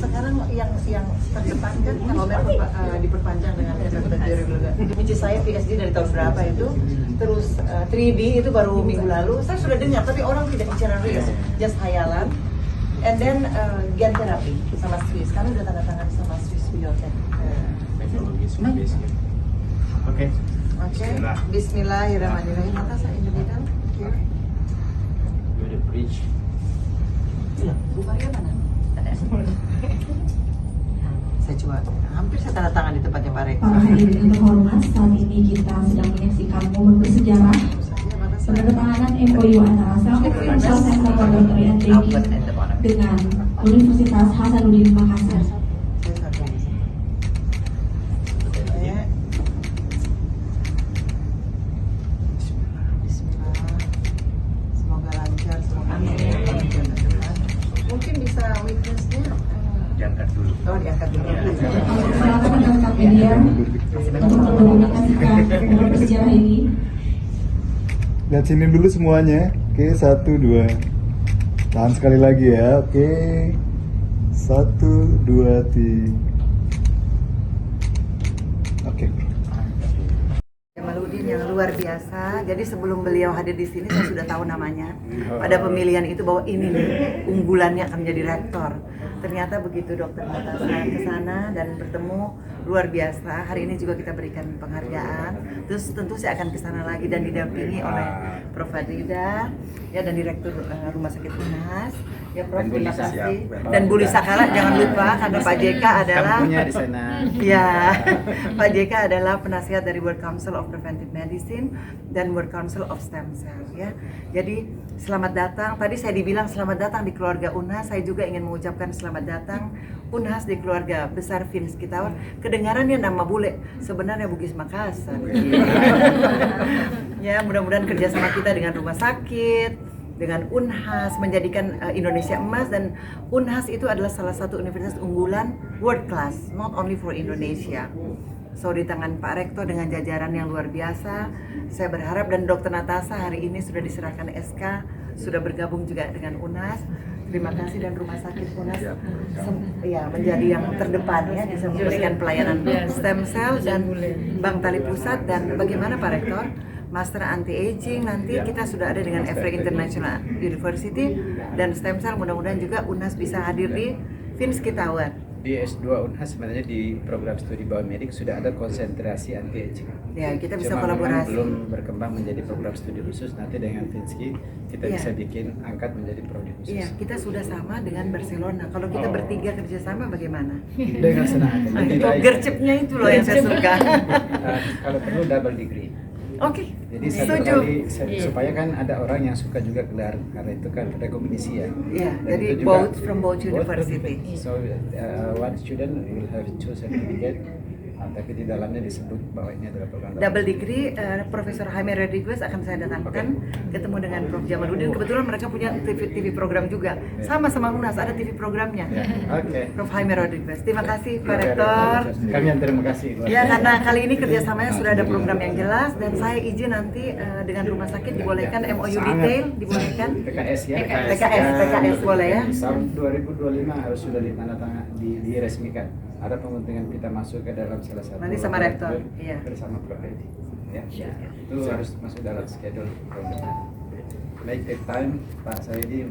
sekarang yang terdepan kan Homer diperpanjang dengan which is saya PhD dari tahun berapa itu, terus 3D itu baru minggu lalu. Saya sudah dengar tapi orang tidak bicara real, just hayalan. And then gen therapy sama Swiss, kami udah tanda tangan sama Swiss Biotech. Oke. Bismillahirrahmanirrahim. Mata saya in the middle. Here. Do the bridge. Bu Maria mana? Saya coba, hampir saya tanda tangan di tempatnya Pak Rektor. Para hadirin terhormat, saat ini kita sedang menyaksikan momen bersejarah penandatanganan MOU antara Self Clinical Center Laboratory and Training dengan Universitas Hasanuddin Makassar. Semoga lancar, semoga mungkin bisa witnessnya. Diangkat dulu. Oh, diangkat dulu. Silakan rekan-rekan media untuk mendokumentasikan momen bersejarah ini. Lihat sini dulu semuanya. Oke, 1, 2. Tahan sekali lagi ya. Oke. 1, 2, 3. Oke. Jamaluddin yang luar biasa. Jadi sebelum beliau hadir di sini saya sudah tahu namanya. Pada pemilihan itu bahwa ini nih unggulannya akan menjadi rektor. Ternyata begitu Dokter Natasha ke sana dan bertemu, luar biasa. Hari ini juga kita berikan penghargaan. Terus tentu saya akan ke sana lagi dan didampingi oleh Prof. Fadrida ya, dan Direktur Rumah Sakit UNHAS. Ya Prof, terima kasih. Dan Bu Lisa Kala jangan lupa karena Pak JK adalah di sana. Ya, Pak JK adalah penasihat dari World Council of Preventive Medicine dan World Council of Stem Cell ya. Jadi selamat datang. Tadi saya dibilang selamat datang di keluarga UNHAS. Saya juga ingin mengucapkan selamat datang UNHAS di keluarga besar Vinsky Tower. Kedengarannya nama bule, sebenarnya Bugis Makassar. Ya, mudah-mudahan kerjasama kita dengan rumah sakit, dengan UNHAS menjadikan Indonesia emas, dan UNHAS itu adalah salah satu universitas unggulan world class, not only for Indonesia. So di tangan Pak Rektor dengan jajaran yang luar biasa, saya berharap, dan Dokter Natasha hari ini sudah diserahkan SK, sudah bergabung juga dengan UNHAS. Terima kasih, dan Rumah Sakit UNHAS ya menjadi yang terdepan ya, bisa memberikan pelayanan stem cell dan Bank Tali Pusat. Dan bagaimana Pak Rektor? Master Anti-Aging, nanti kita sudah ada dengan Everett International University, dan stem cell mudah-mudahan juga UNHAS bisa hadir di Vinsky Tower. Di S2 UNHAS sebenarnya di program studi biomedik sudah ada konsentrasi anti-aging. Ya, kita bisa Cuma kolaborasi. belum berkembang menjadi program studi khusus. Nanti dengan Vinsky kita bisa bikin angkat menjadi prodi khusus. Iya, kita sudah sama dengan Barcelona. Kalau kita bertiga kerjasama bagaimana? Dengan senang hati. Itu gercepnya itu loh yang saya suka. Kalau perlu double degree. Oke, Jadi satu setuju. kali supaya kan ada orang yang suka juga gelar, karena itu kan rekomendasi ya. Iya, Dan jadi itu juga from both university. So one student will have two certificate, tapi di dalamnya disebut bahwa ini adalah program Double degree, Profesor Jaime Rodriguez akan saya datangkan, ketemu dengan Prof. Jamaluddin. Kebetulan mereka punya TV program juga, sama UNHAS ada TV programnya. Oke. Prof. Jaime Rodriguez. Terima kasih Pak Rektor. Kami yang terima kasih. Ya, karena kali ini kerjasamanya sudah ada program yang jelas, dan saya izin nanti dengan rumah sakit dibolehkan MOU detail, dibolehkan. PKS ya. PKS boleh ya. Tahun 2025 harus sudah ditandatangani, diresmikan. Ada penguntungan kita masuk ke dalam salah satu. Nanti sama rektor, iya. Bersama Prof. Edi. Ya. Itu harus masuk dalam schedule tahun depan. Make the time Pak Saidi.